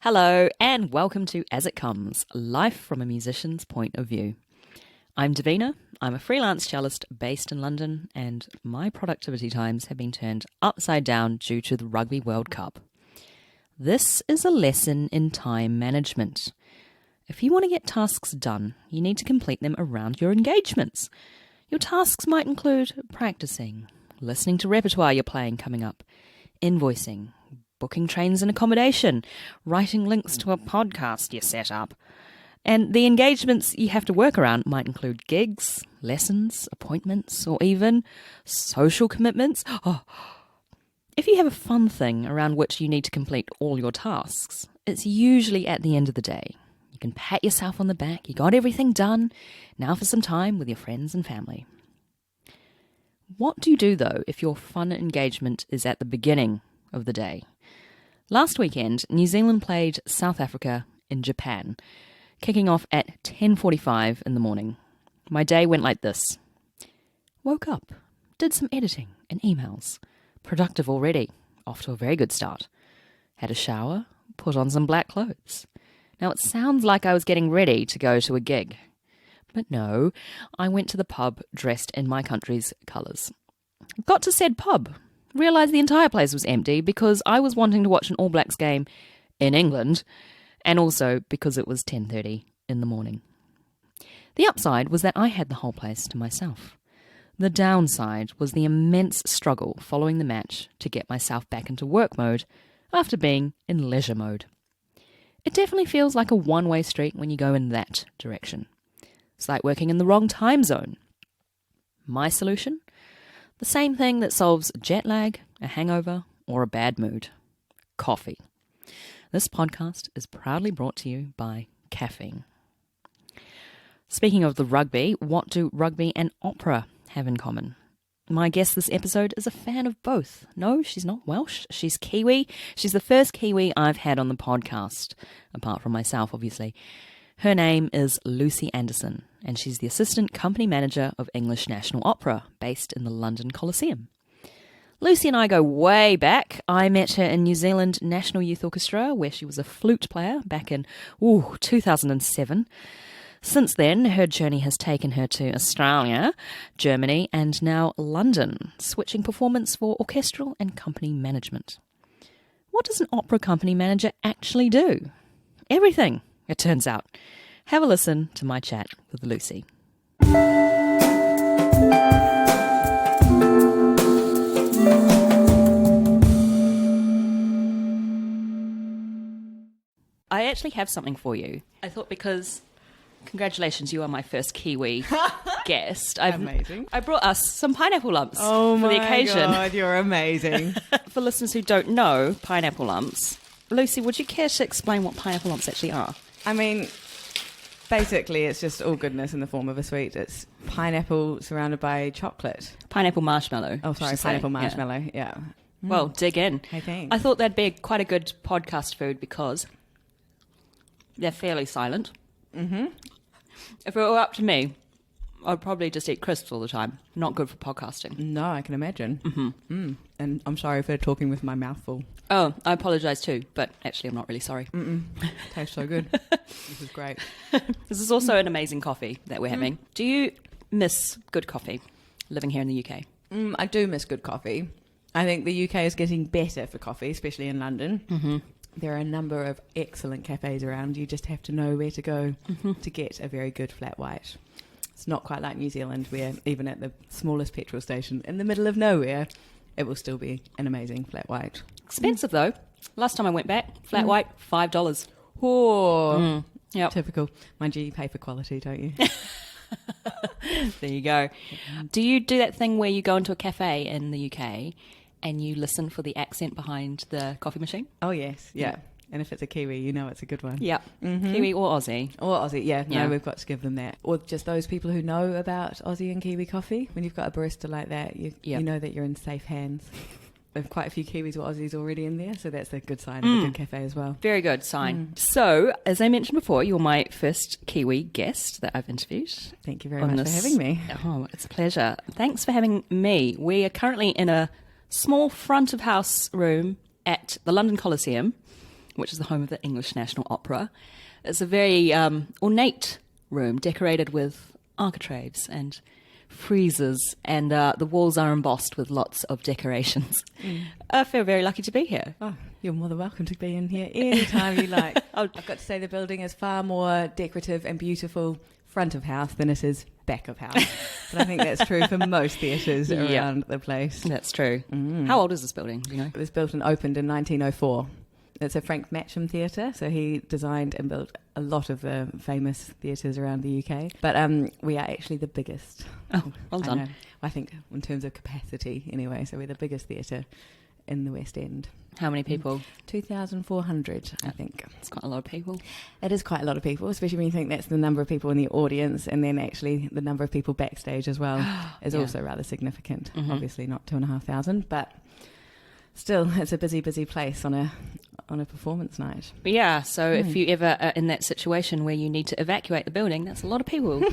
Hello and welcome to As It Comes, life from a musician's point of view. I'm Davina, I'm a freelance cellist based in London, and my productivity times have been turned upside down due to the Rugby World Cup. This is a lesson in time management. If you want to get tasks done, you need to complete them around your engagements. Your tasks might include practicing, listening to repertoire you're playing coming up, invoicing, booking trains and accommodation, writing links to a podcast you set up. And the engagements you have to work around might include gigs, lessons, appointments, or even social commitments. If you have a fun thing around which you need to complete all your tasks, it's usually at the end of the day. You can pat yourself on the back, you got everything done, now for some time with your friends and family. What do you do, though, if your fun engagement is at the beginning of the day? Last weekend, New Zealand played South Africa in Japan, kicking off at 10:45 in the morning. My day went like this. Woke up, did some editing and emails. Productive already, off to a very good start. Had a shower, put on some black clothes. Now it sounds like I was getting ready to go to a gig. But no, I went to the pub dressed in my country's colours. Got to said pub. Realised the entire place was empty because I was wanting to watch an All Blacks game in England, and also because it was 10:30 in the morning. The upside was that I had the whole place to myself. The downside was the immense struggle following the match to get myself back into work mode after being in leisure mode. It definitely feels like a one-way street when you go in that direction. It's like working in the wrong time zone. My solution? The same thing that solves jet lag, a hangover, or a bad mood. Coffee. This podcast is proudly brought to you by caffeine. Speaking of the rugby, what do rugby and opera have in common? My guest this episode is a fan of both. No, she's not Welsh, she's Kiwi. She's the first Kiwi I've had on the podcast, apart from myself, obviously. Her name is Lucy Anderson, and she's the Assistant Company Manager of English National Opera, based in the London Coliseum. Lucy and I go way back. I met her in New Zealand National Youth Orchestra, where she was a flute player back in 2007. Since then, her journey has taken her to Australia, Germany, and now London, switching performance for orchestral and company management. What does an opera company manager actually do? Everything, it turns out. Have a listen to my chat with Lucy. I actually have something for you. I thought because, congratulations, you are my first Kiwi guest. Amazing. I brought us some pineapple lumps for the occasion. Oh my God, you're amazing. For listeners who don't know pineapple lumps, Lucy, would you care to explain what pineapple lumps actually are? I mean, basically it's just all goodness in the form of a sweet. It's pineapple surrounded by chocolate. Pineapple marshmallow. Oh, sorry, pineapple marshmallow, yeah. Well, dig in. Hey, thanks. I thought that'd be quite a good podcast food because they're fairly silent. Mm-hmm. If it were up to me, I'd probably just eat crisps all the time. Not good for podcasting. No, I can imagine. Mm-hmm. And I'm sorry for talking with my mouth full. Oh, I apologise too, but actually I'm not really sorry. Tastes so good. This is great. This is also an amazing coffee that we're having. Do you miss good coffee living here in the UK? I do miss good coffee. I think the UK is getting better for coffee, especially in London. Mm-hmm. There are a number of excellent cafes around. You just have to know where to go to get a very good flat white. It's not quite like New Zealand, where even at the smallest petrol station in the middle of nowhere, it will still be an amazing flat white. Expensive though. Last time I went back, flat white, $5. Oh, Yep. typical. Mind you, you pay for quality, don't you? There you go. Do you do that thing where you go into a cafe in the UK and you listen for the accent behind the coffee machine? Oh, yes, yeah. And if it's a Kiwi, you know it's a good one. Yeah. Kiwi or Aussie. Or Aussie, yeah. Yeah. No, we've got to give them that. Or just those people who know about Aussie and Kiwi coffee. When you've got a barista like that, you know that you're in safe hands. There's quite a few Kiwis or Aussies already in there, so that's a good sign of a good cafe as well. Very good sign. So, as I mentioned before, you're my first Kiwi guest that I've interviewed. Thank you very much for having me. Oh, it's a pleasure. Thanks for having me. We are currently in a small front of house room at the London Coliseum. which is the home of the English National Opera. It's a very ornate room, decorated with architraves and friezes, and the walls are embossed with lots of decorations. I feel very lucky to be here. Oh, you're more than welcome to be in here anytime you like. I've got to say the building is far more decorative and beautiful front of house than it is back of house. But I think that's true for most theatres around the place. That's true. How old is this building, do you know? It was built and opened in 1904. It's a Frank Matcham theatre, so he designed and built a lot of the famous theatres around the UK. But we are actually the biggest. Oh, well done. I think in terms of capacity anyway, so we're the biggest theatre in the West End. How many people? 2,400, I think. It's quite a lot of people. It is quite a lot of people, especially when you think that's the number of people in the audience, and then actually the number of people backstage as well is also rather significant. Obviously not 2,500, but still, it's a busy place on a performance night. Yeah, so if you ever are in that situation where you need to evacuate the building, that's a lot of people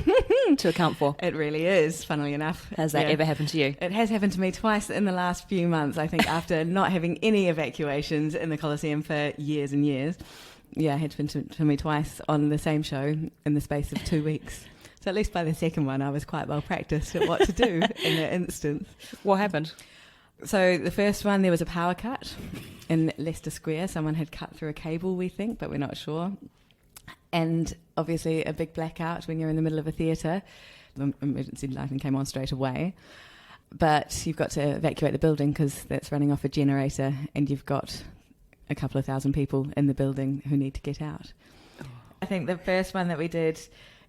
to account for. It really is, funnily enough. Has that ever happened to you? It has happened to me twice in the last few months, I think, after not having any evacuations in the Coliseum for years and years. Yeah, it had happened to me twice on the same show in the space of 2 weeks. So at least by the second one, I was quite well practiced at what to do in that instance. What happened? So the first one, there was a power cut in Leicester Square. Someone had cut through a cable, we think, but we're not sure. And obviously a big blackout when you're in the middle of a theatre. The emergency lighting came on straight away. But you've got to evacuate the building because that's running off a generator, and you've got a couple of thousand people in the building who need to get out. I think the first one that we did,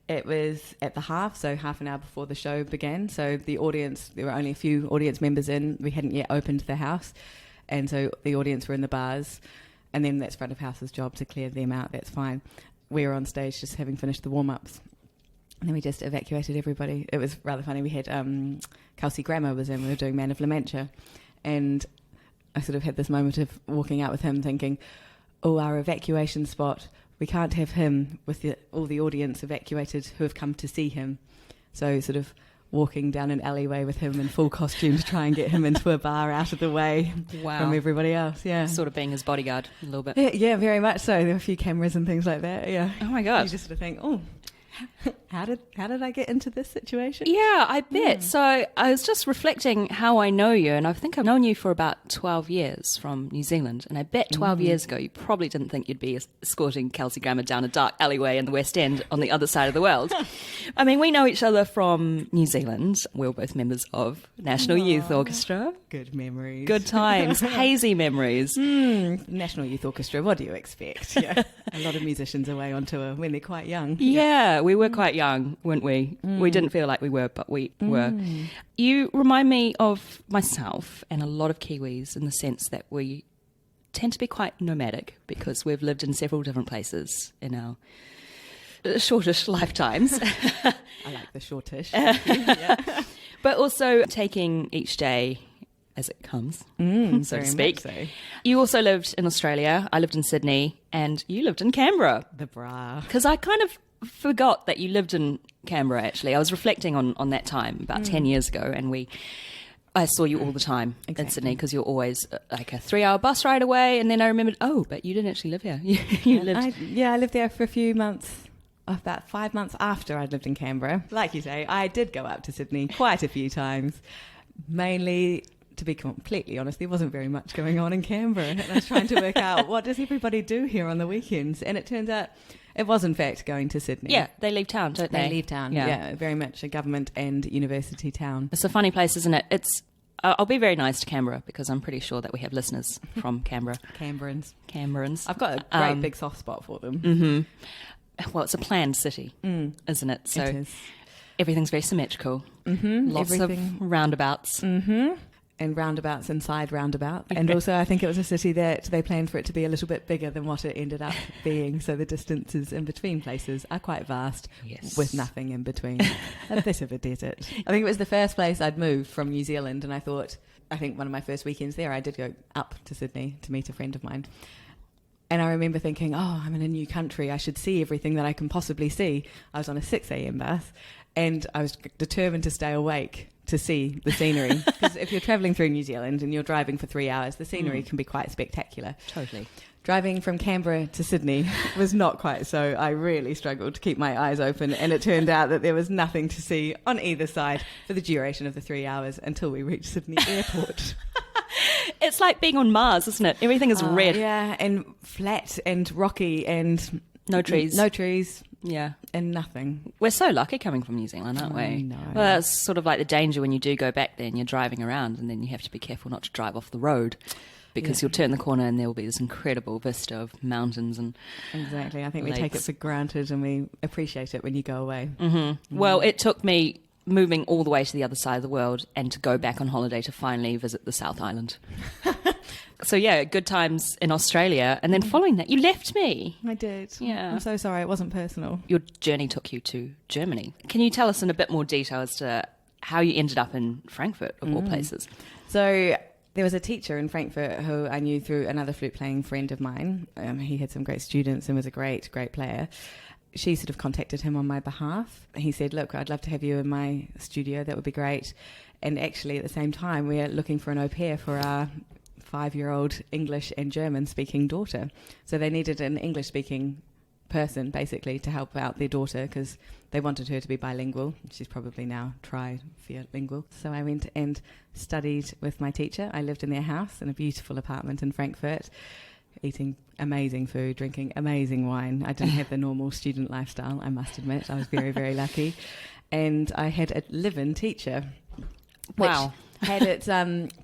it was at the half, so half an hour before the show began. So the audience, there were only a few audience members in. We hadn't yet opened the house. And so the audience were in the bars. And then that's front of house's job to clear them out. That's fine. We were on stage just having finished the warm-ups. And then we just evacuated everybody. It was rather funny. We had Kelsey Grammer was in. We were doing Man of La Mancha. And I sort of had this moment of walking out with him thinking, oh, our evacuation spot, we can't have him with all the audience evacuated who have come to see him. So sort of walking down an alleyway with him in full costume to try and get him into a bar out of the way from everybody else. Yeah, sort of being his bodyguard a little bit. Yeah, very much so. There were a few cameras and things like that. Yeah. Oh my God. You just sort of think, oh, how did I get into this situation? Yeah, I bet. So I was just reflecting how I know you, and I think I've known you for about 12 years from New Zealand, and I bet 12 years ago you probably didn't think you'd be escorting Kelsey Grammer down a dark alleyway in the West End on the other side of the world. I mean, we know each other from New Zealand. We're both members of National Youth Orchestra. Good memories. Good times. Hazy memories. National Youth Orchestra, what do you expect? Yeah. A lot of musicians away on tour when they're quite young. Yeah, we were quite young, weren't we? We didn't feel like we were, but we were. You remind me of myself and a lot of Kiwis in the sense that we tend to be quite nomadic because we've lived in several different places in our shortish lifetimes. I like the shortish. Yeah. But also taking each day as it comes, so to speak. So. You also lived in Australia. I lived in Sydney, and you lived in Canberra. The bra. Because I kind of forgot that you lived in Canberra, actually. I was reflecting on that time about 10 years ago, and I saw you all the time in Sydney because you're always like a 3-hour bus ride away. And then I remembered, but you didn't actually live here. I lived there for a few months. About 5 months after I'd lived in Canberra. Like you say, I did go up to Sydney quite a few times, mainly, to be completely honest, there wasn't very much going on in Canberra. And I was trying to work out, what does everybody do here on the weekends? And it turns out it was, in fact, going to Sydney. Yeah, they leave town, don't they? They leave town, yeah, very much a government and university town. It's a funny place, isn't it? I'll be very nice to Canberra because I'm pretty sure that we have listeners from Canberra. Canberrans. I've got a great big soft spot for them. Mm-hmm. Well, it's a planned city, isn't it? So it is. Everything's very symmetrical. Lots of roundabouts. And roundabouts inside roundabouts. And also I think it was a city that they planned for it to be a little bit bigger than what it ended up being. So the distances in between places are quite vast, with nothing in between. A bit of a desert. I think it was the first place I'd moved from New Zealand, and I think one of my first weekends there, I did go up to Sydney to meet a friend of mine. And I remember thinking, I'm in a new country. I should see everything that I can possibly see. I was on a 6 a.m. bus, and I was determined to stay awake to see the scenery. Because if you're travelling through New Zealand and you're driving for 3 hours, the scenery can be quite spectacular. Totally. Driving from Canberra to Sydney was not quite so. I really struggled to keep my eyes open, and it turned out that there was nothing to see on either side for the duration of the 3 hours until we reached Sydney Airport. It's like being on Mars, isn't it? Everything is red. Yeah, and flat and rocky and... No trees. No trees. Yeah. And nothing. We're so lucky coming from New Zealand, aren't we? I know. Well, that's sort of like the danger when you do go back there and you're driving around, and then you have to be careful not to drive off the road, because you'll turn the corner and there will be this incredible vista of mountains and Exactly. I think lakes. we take it for granted and we appreciate it when you go away. Well, it took me moving all the way to the other side of the world and to go back on holiday to finally visit the South Island. So yeah, good times in Australia, and then following that you left me. I did. Yeah. I'm so sorry, it wasn't personal. Your journey took you to Germany. Can you tell us in a bit more detail as to how you ended up in Frankfurt, of all places? So there was a teacher in Frankfurt who I knew through another flute-playing friend of mine. He had some great students and was a great, great player. She sort of contacted him on my behalf. He said, look, I'd love to have you in my studio. That would be great. And actually, at the same time, we're looking for an au pair for our 5-year-old English and German-speaking daughter. So they needed an English-speaking person, basically, to help out their daughter, because they wanted her to be bilingual. She's probably now trilingual. So I went and studied with my teacher. I lived in their house in a beautiful apartment in Frankfurt, eating amazing food, drinking amazing wine. I didn't have the normal student lifestyle, I must admit. I was very, very lucky. And I had a live-in teacher. Wow. Had its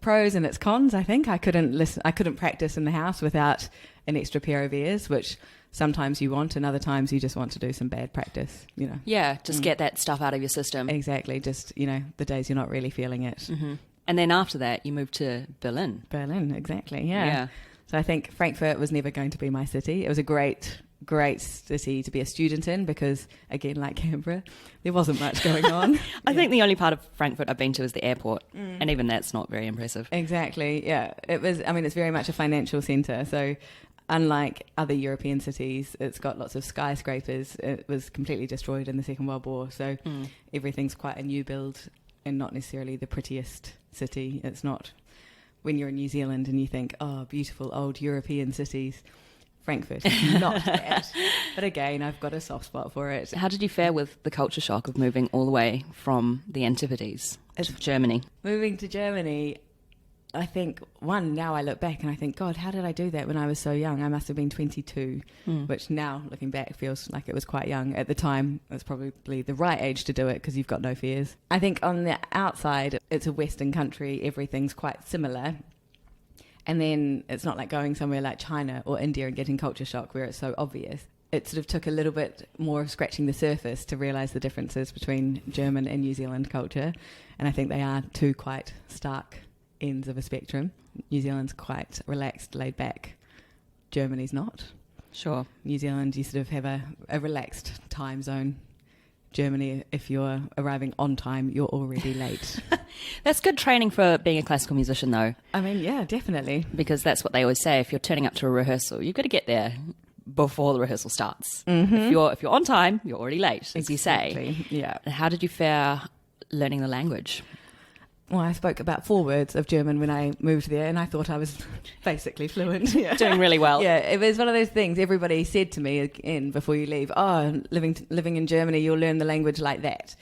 pros and its cons, I think. I couldn't practice in the house without an extra pair of ears, which sometimes you want and other times you just want to do some bad practice, you know. Yeah, just get that stuff out of your system. Exactly, just, you know, the days you're not really feeling it. Mm-hmm. And then after that, you moved to Berlin. Berlin, exactly, yeah. So I think Frankfurt was never going to be my city. It was a great city to be a student in because, again, like Canberra, there wasn't much going on. I think the only part of Frankfurt I've been to is the airport, and even that's not very impressive. Exactly, yeah. It's very much a financial centre, so unlike other European cities, it's got lots of skyscrapers. It was completely destroyed in the Second World War, so everything's quite a new build and not necessarily the prettiest city. It's not... When you're in New Zealand and you think, oh, beautiful old European cities, Frankfurt is not that. But again, I've got a soft spot for it. How did you fare with the culture shock of moving all the way from the Antipodes to Germany? Moving to Germany, I think, now I look back and I think, God, how did I do that when I was so young? I must have been 22, which now, looking back, feels like it was quite young. At the time, it was probably the right age to do it because you've got no fears. I think on the outside, it's a Western country. Everything's quite similar. And then it's not like going somewhere like China or India and getting culture shock where it's so obvious. It sort of took a little bit more of scratching the surface to realise the differences between German and New Zealand culture. And I think they are two quite stark ends of a spectrum. New Zealand's quite relaxed, laid back. Germany's not. Sure. New Zealand, you sort of have a relaxed time zone. Germany, if you're arriving on time, you're already late. That's good training for being a classical musician, though. I mean, yeah, definitely. Because that's what they always say. If you're turning up to a rehearsal, you've got to get there before the rehearsal starts. If you're on time, you're already late, as you say. Yeah. How did you fare learning the language? Well, I spoke about 4 words of German when I moved there, and I thought I was basically fluent. Yeah. Doing really well. Yeah, it was one of those things everybody said to me again before you leave, oh, living in Germany, you'll learn the language like that.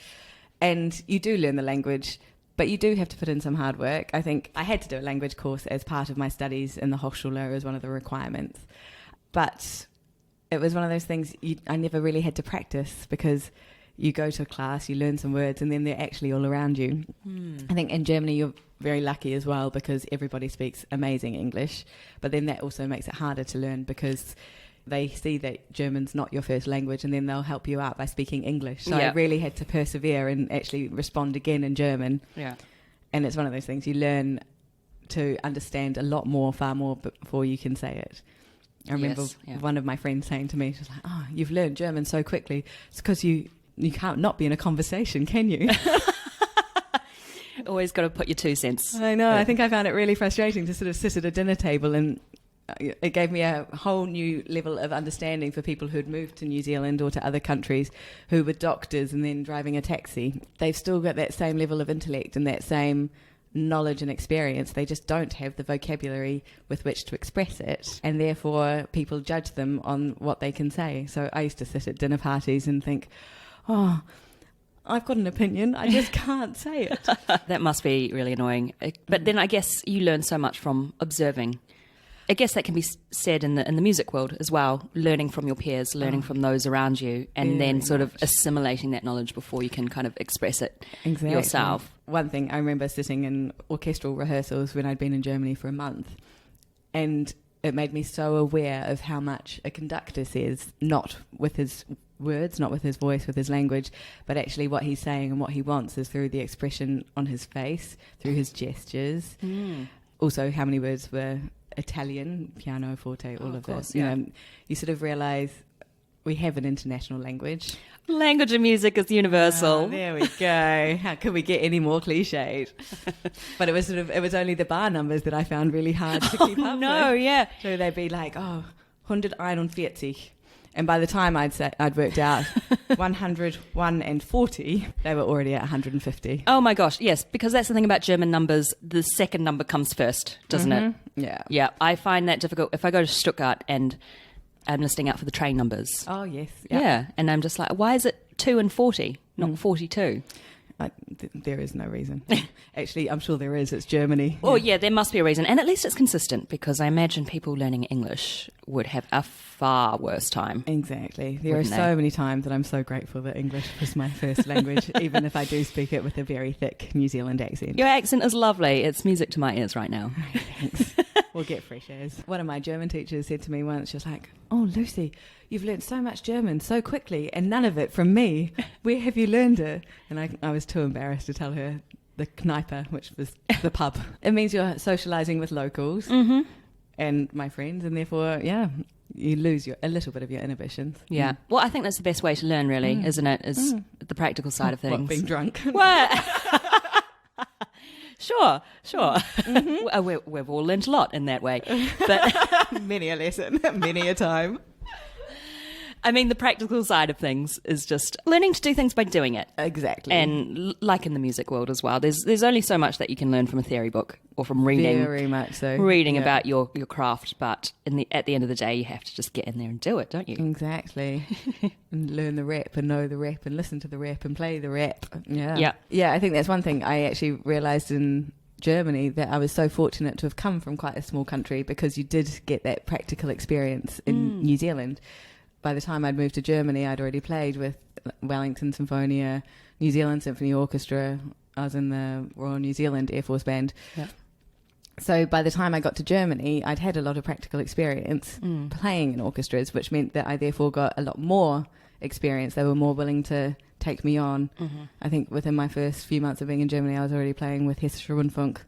And you do learn the language, but you do have to put in some hard work. I think I had to do a language course as part of my studies in the Hochschule as one of the requirements. But it was one of those things I never really had to practice because... You go to a class, you learn some words, and then they're actually all around you. I think in Germany you're very lucky as well because everybody speaks amazing English, but then that also makes it harder to learn because they see that German's not your first language and then they'll help you out by speaking English. So I really had to persevere and actually respond again in German. Yeah. And it's one of those things you learn to understand far more before you can say it. I remember one of my friends saying to me, she was like, oh, you've learned German so quickly. It's because you can't not be in a conversation, can you? Always got to put your 2 cents. I know. I think I found it really frustrating to sort of sit at a dinner table and it gave me a whole new level of understanding for people who'd moved to New Zealand or to other countries who were doctors and then driving a taxi. They've still got that same level of intellect and that same knowledge and experience. They just don't have the vocabulary with which to express it, and therefore people judge them on what they can say. So I used to sit at dinner parties and think, oh, I've got an opinion, I just can't say it. That must be really annoying. But then I guess you learn so much from observing. I guess that can be said in the music world as well, learning from your peers, learning from those around you, and then sort of assimilating that knowledge before you can kind of express it yourself. One thing, I remember sitting in orchestral rehearsals when I'd been in Germany for a month, and it made me so aware of how much a conductor says, not with his words, not with his voice, with his language, but actually what he's saying and what he wants is through the expression on his face, through his gestures. Also, how many words were Italian, piano, forte, all of course, this. You sort of realise we have an international language. Language and music is universal. There we go. How could we get any more cliched? But it was only the bar numbers that I found really hard to keep up with. Yeah. So they'd be like, 141. And by the time I'd worked out 101 and 40, they were already at 150. Oh my gosh, yes, because that's the thing about German numbers. The second number comes first, doesn't it? Yeah. Yeah, I find that difficult. If I go to Stuttgart and I'm listening out for the train numbers. Oh, yes. Yeah, and I'm just like, why is it 2 and 40, not 42? There is no reason. Actually, I'm sure there is. It's Germany. Oh, yeah, there must be a reason. And at least it's consistent, because I imagine people learning English would have a far worse time. Exactly. There are so many times that I'm so grateful that English was my first language, even if I do speak it with a very thick New Zealand accent. Your accent is lovely. It's music to my ears right now. Thanks. We'll get fresh airs. One of my German teachers said to me once, she was like, oh, Lucy, you've learned so much German so quickly and none of it from me. Where have you learned it? And I was too embarrassed to tell her the Kneipe, which was the pub. It means you're socialising with locals and my friends, and therefore, you lose a little bit of your inhibitions. Yeah. Well, I think that's the best way to learn, really, isn't it? Is the practical side of things. What, being drunk? What? Sure. We've all learnt a lot in that way. But many a lesson, many a time. I mean, the practical side of things is just learning to do things by doing it. Exactly. And like in the music world as well, there's only so much that you can learn from a theory book or from reading. Very much so. Reading about your craft, but at the end of the day, you have to just get in there and do it, don't you? Exactly. And learn the rap and know the rap and listen to the rap and play the rap. Yeah. I think that's one thing I actually realised in Germany, that I was so fortunate to have come from quite a small country, because you did get that practical experience in New Zealand. By the time I'd moved to Germany, I'd already played with Wellington Symphonia, New Zealand Symphony Orchestra. I was in the Royal New Zealand Air Force Band. Yeah. So by the time I got to Germany, I'd had a lot of practical experience playing in orchestras, which meant that I therefore got a lot more experience. They were more willing to take me on. I think within my first few months of being in Germany, I was already playing with Hessische Rundfunk,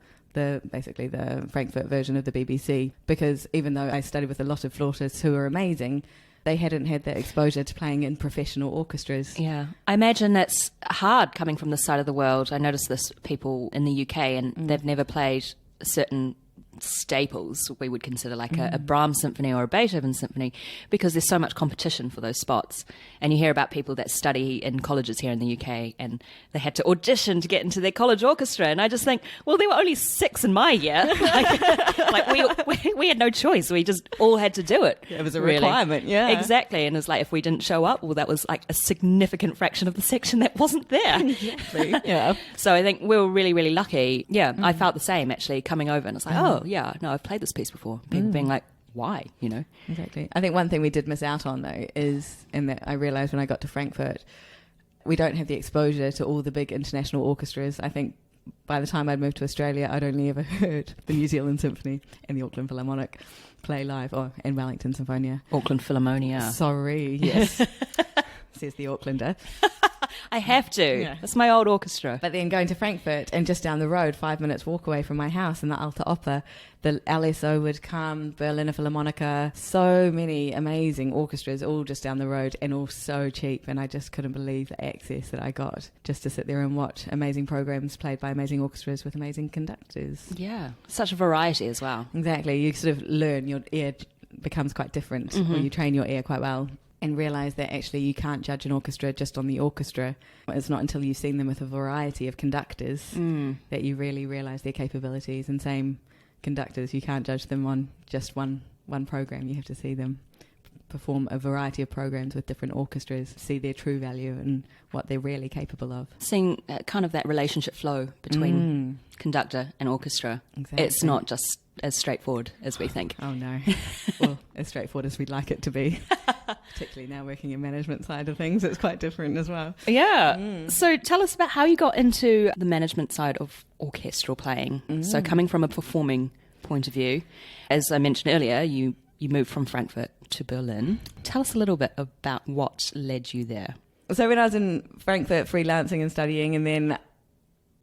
basically the Frankfurt version of the BBC, because even though I studied with a lot of flautists who were amazing, they hadn't had that exposure to playing in professional orchestras. Yeah. I imagine that's hard coming from this side of the world. I notice this, people in the UK, and they've never played certain staples we would consider, like a Brahms symphony or a Beethoven symphony, because there's so much competition for those spots. And you hear about people that study in colleges here in the UK and they had to audition to get into their college orchestra, and I just think, well, there were only 6 in my year. We had no choice, we just all had to do it. It was a requirement. Exactly. And it's like, if we didn't show up, well, that was like a significant fraction of the section that wasn't there. Exactly. Yeah. So I think we were really, really lucky. I felt the same actually coming over, and it's like, I've played this piece before. People being like, why, Exactly. I think one thing we did miss out on, though, is, and that I realised when I got to Frankfurt, we don't have the exposure to all the big international orchestras. I think by the time I'd moved to Australia, I'd only ever heard the New Zealand Symphony and the Auckland Philharmonic play live, and Wellington Symphonia. Auckland Philharmonia. Sorry, yes. Says the Aucklander. I have to. Yeah. That's my old orchestra. But then going to Frankfurt and just down the road, 5 minutes walk away from my house in the Alte Oper, the LSO would come, Berliner Philharmoniker, so many amazing orchestras all just down the road and all so cheap. And I just couldn't believe the access that I got just to sit there and watch amazing programs played by amazing orchestras with amazing conductors. Yeah, such a variety as well. Exactly. You sort of learn, your ear becomes quite different, or you train your ear quite well. And realise that actually you can't judge an orchestra just on the orchestra. It's not until you've seen them with a variety of conductors that you really realise their capabilities. And same conductors, you can't judge them on just one program. You have to see them perform a variety of programs with different orchestras, see their true value and what they're really capable of. Seeing kind of that relationship flow between conductor and orchestra. Exactly. It's not just as straightforward as we think. Oh no. Well, as straightforward as we'd like it to be. Particularly now working in management side of things, it's quite different as well. Yeah. So tell us about how you got into the management side of orchestral playing. So coming from a performing point of view, as I mentioned earlier, you moved from Frankfurt to Berlin. Tell us a little bit about what led you there. So when I was in Frankfurt freelancing and studying, and then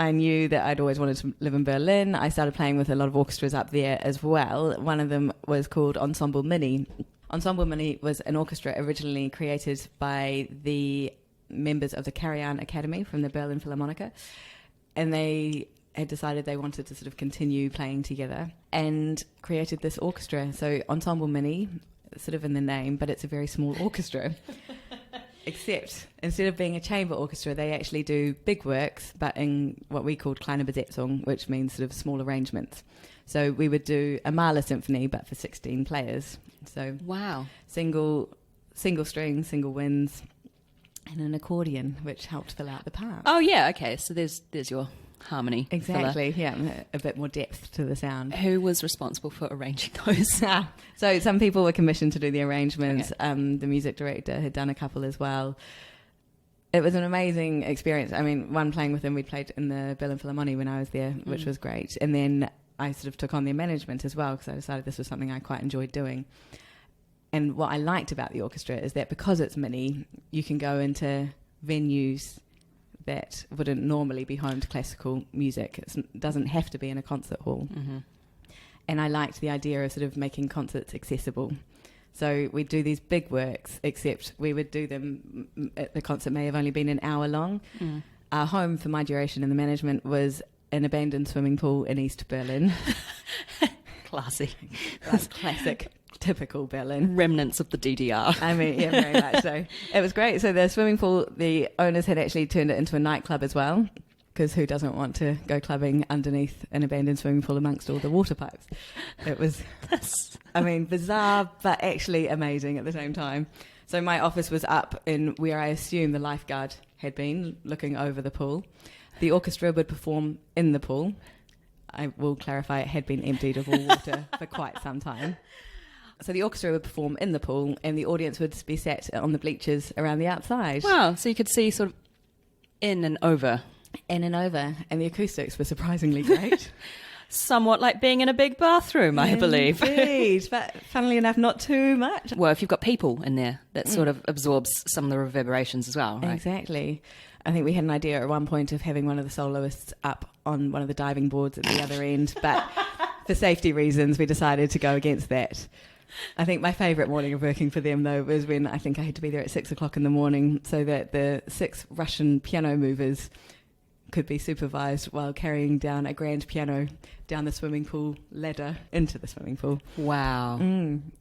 I knew that I'd always wanted to live in Berlin, I started playing with a lot of orchestras up there as well. One of them was called Ensemble Mini. Ensemble Mini was an orchestra originally created by the members of the Karajan Academy from the Berlin Philharmoniker, and they had decided they wanted to sort of continue playing together and created this orchestra. So Ensemble Mini, sort of in the name, but it's a very small orchestra. Except instead of being a chamber orchestra, they actually do big works, but in what we called kleine Besetzung, which means sort of small arrangements. So we would do a Mahler symphony, but for 16 players. So wow, single string, single winds, and an accordion, which helped fill out the part. Oh yeah, okay. So there's your harmony. Exactly, yeah, a bit more depth to the sound. Who was responsible for arranging those? So some people were commissioned to do the arrangements. Okay. The music director had done a couple as well. It was an amazing experience. I mean, one, playing with them, we played in the Berlin Philharmonic when I was there, which was great. And then I sort of took on their management as well, because I decided this was something I quite enjoyed doing. And what I liked about the orchestra is that because it's mini, you can go into venues that wouldn't normally be home to classical music. It doesn't have to be in a concert hall. And I liked the idea of sort of making concerts accessible. So we'd do these big works, except we would do them, the concert may have only been an hour long. Our home for my duration in the management was an abandoned swimming pool in East Berlin. Classy. That's classic. Typical Berlin. Remnants of the DDR. I mean, yeah, very much so. It was great. So the swimming pool, the owners had actually turned it into a nightclub as well, because who doesn't want to go clubbing underneath an abandoned swimming pool amongst all the water pipes? It was, I mean, bizarre, but actually amazing at the same time. So my office was up in where I assume the lifeguard had been, looking over the pool. The orchestra would perform in the pool. I will clarify, it had been emptied of all water for quite some time. So the orchestra would perform in the pool and the audience would be sat on the bleachers around the outside. Wow, so you could see sort of in and over. In and over. And the acoustics were surprisingly great. Somewhat like being in a big bathroom, I believe. Indeed, but funnily enough, not too much. Well, if you've got people in there, that sort of absorbs some of the reverberations as well, right? Exactly. I think we had an idea at one point of having one of the soloists up on one of the diving boards at the other end, but for safety reasons, we decided to go against that. I think my favourite morning of working for them, though, was when I think I had to be there at 6 o'clock in the morning so that the 6 Russian piano movers could be supervised while carrying down a grand piano down the swimming pool ladder into the swimming pool. Wow.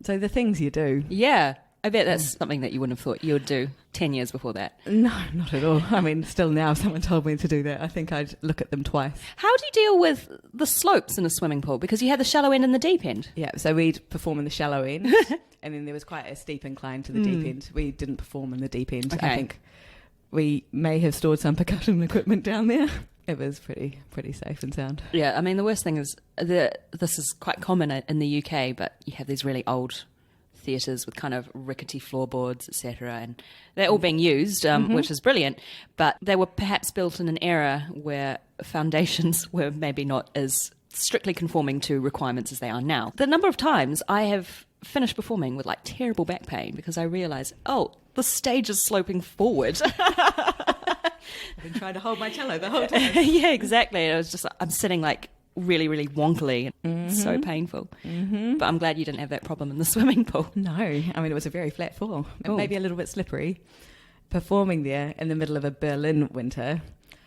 So the things you do. Yeah. I bet that's something that you wouldn't have thought you would do 10 years before that. No, not at all. I mean, still now, if someone told me to do that, I think I'd look at them twice. How do you deal with the slopes in a swimming pool? Because you had the shallow end and the deep end. Yeah, so we'd perform in the shallow end, and then there was quite a steep incline to the deep end. We didn't perform in the deep end. Okay. I think we may have stored some percussion equipment down there. It was pretty safe and sound. Yeah, I mean, the worst thing is this is quite common in the UK, but you have these really old theatres with kind of rickety floorboards, etc., and they're all being used, which is brilliant, but they were perhaps built in an era where foundations were maybe not as strictly conforming to requirements as they are now. The number of times I have finished performing with like terrible back pain because I realise, oh, the stage is sloping forward. I've been trying to hold my cello the whole time. Yeah, exactly. And it was just like, I'm sitting like really, really wonkily. It's so painful. But I'm glad you didn't have that problem in the swimming pool. No, I mean, it was a very flat floor, and Ooh. maybe a little bit slippery. Performing there in the middle of a Berlin winter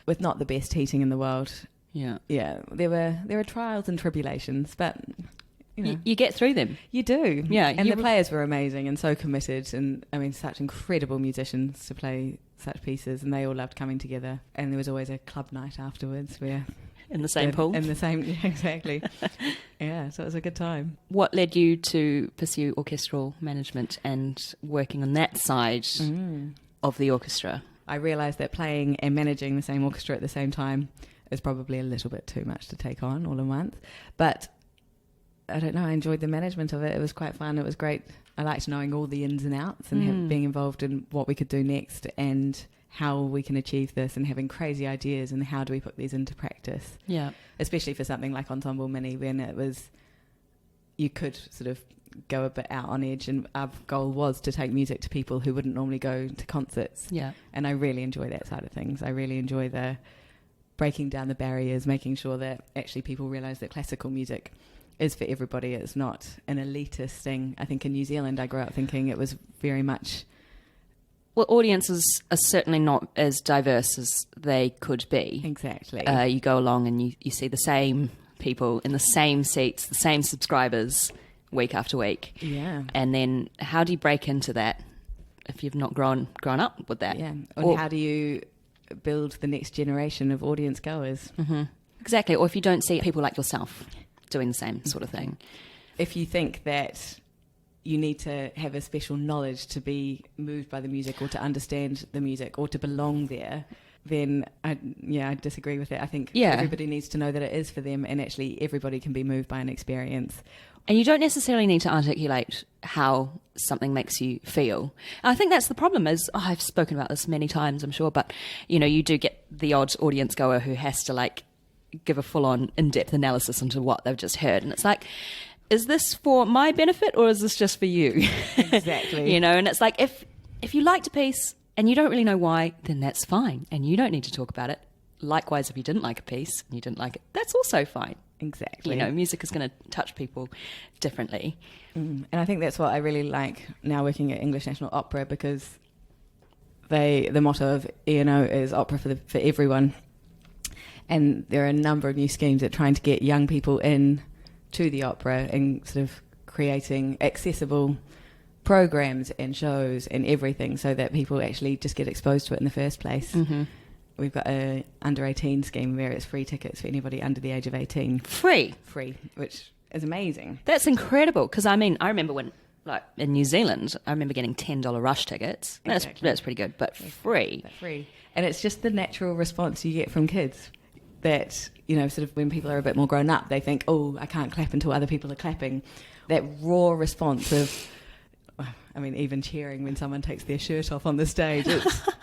with not the best heating in the world. Yeah. Yeah, there were trials and tribulations, but you know, You get through them. you do. Yeah, and you the players were amazing and so committed, and I mean, such incredible musicians to play such pieces, and they all loved coming together. And there was always a club night afterwards where In the same pool. in the same, yeah, exactly. Yeah, so it was a good time. What led you to pursue orchestral management and working on that side of the orchestra? I realised that playing and managing the same orchestra at the same time is probably a little bit too much to take on all in once. But I don't know, I enjoyed the management of it. It was quite fun. It was great. I liked knowing all the ins and outs and being involved in what we could do next and how we can achieve this, and having crazy ideas and how do we put these into practice. Yeah. Especially for something like Ensemble Mini, when it was, you could sort of go a bit out on edge, and our goal was to take music to people who wouldn't normally go to concerts. Yeah. And I really enjoy that side of things. I really enjoy the breaking down the barriers, making sure that actually people realise that classical music is for everybody. It's not an elitist thing. I think in New Zealand I grew up thinking it was very much... Well, audiences are certainly not as diverse as they could be. Exactly. You go along and you see the same people in the same seats, the same subscribers week after week. Yeah. And then how do you break into that if you've not grown up with that? Yeah. And how do you build the next generation of audience goers? Exactly. Or if you don't see people like yourself doing the same sort of thing. If you think that you need to have a special knowledge to be moved by the music or to understand the music or to belong there, then I disagree with it. I think everybody needs to know that it is for them, and actually everybody can be moved by an experience. And you don't necessarily need to articulate how something makes you feel. And I think that's the problem is, I've spoken about this many times, I'm sure, but, you know, you do get the odd audience goer who has to, like, give a full-on in-depth analysis into what they've just heard. And it's like, is this for my benefit or is this just for you? Exactly. You know, and it's like, if you liked a piece and you don't really know why, then that's fine. And you don't need to talk about it. Likewise, if you didn't like a piece and you didn't like it, that's also fine. Exactly. You know, music is going to touch people differently. And I think that's what I really like now working at English National Opera, because the motto of E&O is opera for everyone. And there are a number of new schemes that are trying to get young people in to the opera and sort of creating accessible programs and shows and everything so that people actually just get exposed to it in the first place. We've got a under 18 scheme where it's free tickets for anybody under the age of 18. Free, which is amazing. That's incredible, because I mean, I remember when, like in New Zealand, I remember getting $10 rush tickets. Exactly. That's pretty good, but free. Free. And it's just the natural response you get from kids that, you know, sort of when people are a bit more grown up, they think, oh, I can't clap until other people are clapping. That raw response of, I mean, even cheering when someone takes their shirt off on the stage,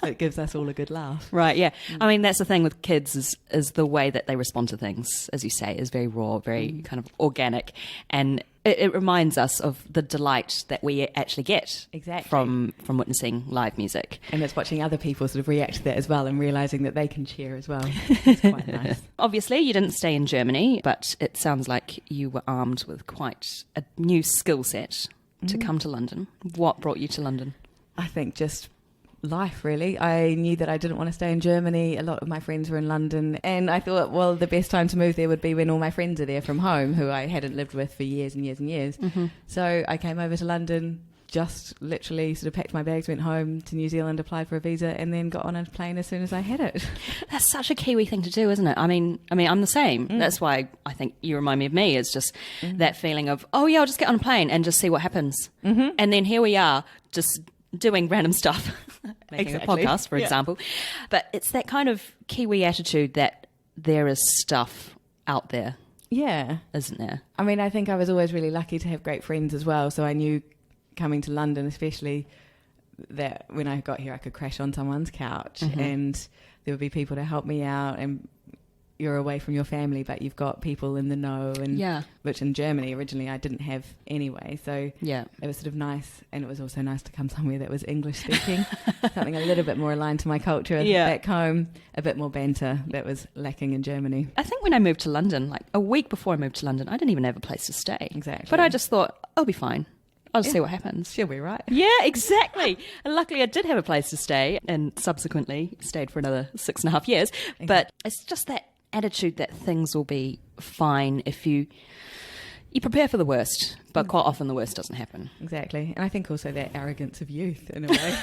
it gives us all a good laugh. Right, yeah. I mean, that's the thing with kids is the way that they respond to things, as you say, is very raw, very kind of organic. And it reminds us of the delight that we actually get from witnessing live music. And it's watching other people sort of react to that as well and realising that they can cheer as well. It's quite nice. Obviously, you didn't stay in Germany, but it sounds like you were armed with quite a new skill set to come to London. What brought you to London? I think just life, really. I knew that I didn't want to stay in Germany. A lot of my friends were in London, and I thought, well, the best time to move there would be when all my friends are there from home, who I hadn't lived with for years and years and years. So I came over to London, just literally sort of packed my bags, went home to New Zealand, applied for a visa, and then got on a plane as soon as I had it. That's such a Kiwi thing to do, isn't it? I mean, I'm the same. That's why I think you remind me of me. It's just that feeling of, oh yeah, I'll just get on a plane and just see what happens. And then here we are, just doing random stuff, making a podcast, for example. But it's that kind of Kiwi attitude that there is stuff out there. Yeah. Isn't there? I mean, I think I was always really lucky to have great friends as well. So I knew coming to London, especially, that when I got here, I could crash on someone's couch and there would be people to help me out and you're away from your family, but you've got people in the know, and which in Germany originally I didn't have anyway. So it was sort of nice, and it was also nice to come somewhere that was English speaking, something a little bit more aligned to my culture back home, a bit more banter that was lacking in Germany. I think when I moved to London, like a week before I moved to London, I didn't even have a place to stay. Exactly. But I just thought, I'll be fine. I'll just see what happens. She'll be right. Yeah, exactly. And luckily I did have a place to stay, and subsequently stayed for another 6.5 years. Exactly. But it's just that attitude that things will be fine if you prepare for the worst, but quite often the worst doesn't happen. Exactly. And I think also that arrogance of youth in a way.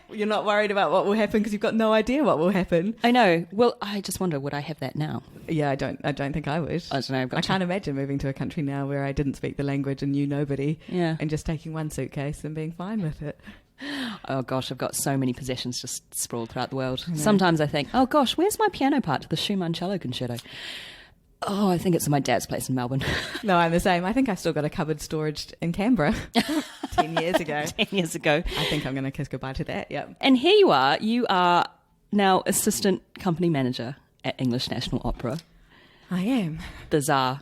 You're not worried about what will happen because you've got no idea what will happen. I know. Well, I just wonder, would I have that now? Yeah, I don't think I would. I don't know. I can't imagine moving to a country now where I didn't speak the language and knew nobody, and just taking one suitcase and being fine with it. Oh gosh, I've got so many possessions just sprawled throughout the world. Sometimes I think, oh gosh, where's my piano part to the Schumann cello concerto? Oh, I think it's in my dad's place in Melbourne. No, I'm the same. I think I've still got a cupboard storage in Canberra 10 years ago. 10 years ago. I think I'm going to kiss goodbye to that, yep. And here you are now assistant company manager at English National Opera. I am. Bizarre.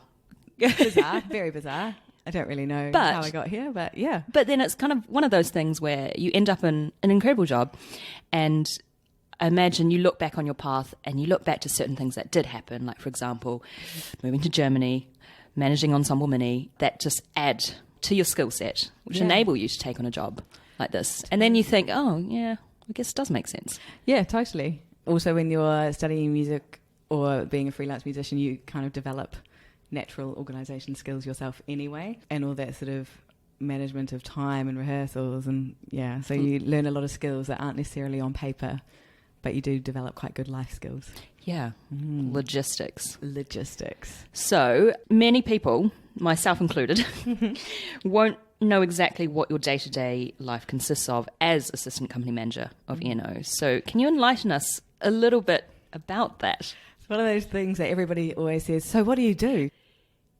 Bizarre, very bizarre. I don't really know how I got here, but yeah. But then it's kind of one of those things where you end up in an incredible job, and I imagine you look back on your path and you look back to certain things that did happen, like, for example, moving to Germany, managing Ensemble Mini, that just add to your skill set, which enable you to take on a job like this. And then you think, oh, yeah, I guess it does make sense. Yeah, totally. Also, when you're studying music or being a freelance musician, you kind of develop natural organisation skills yourself anyway, and all that sort of management of time and rehearsals, and so you learn a lot of skills that aren't necessarily on paper, but you do develop quite good life skills. Yeah. Logistics. So many people, myself included, won't know exactly what your day-to-day life consists of as assistant company manager of E&O. So can you enlighten us a little bit about that? It's one of those things that everybody always says, so what do you do?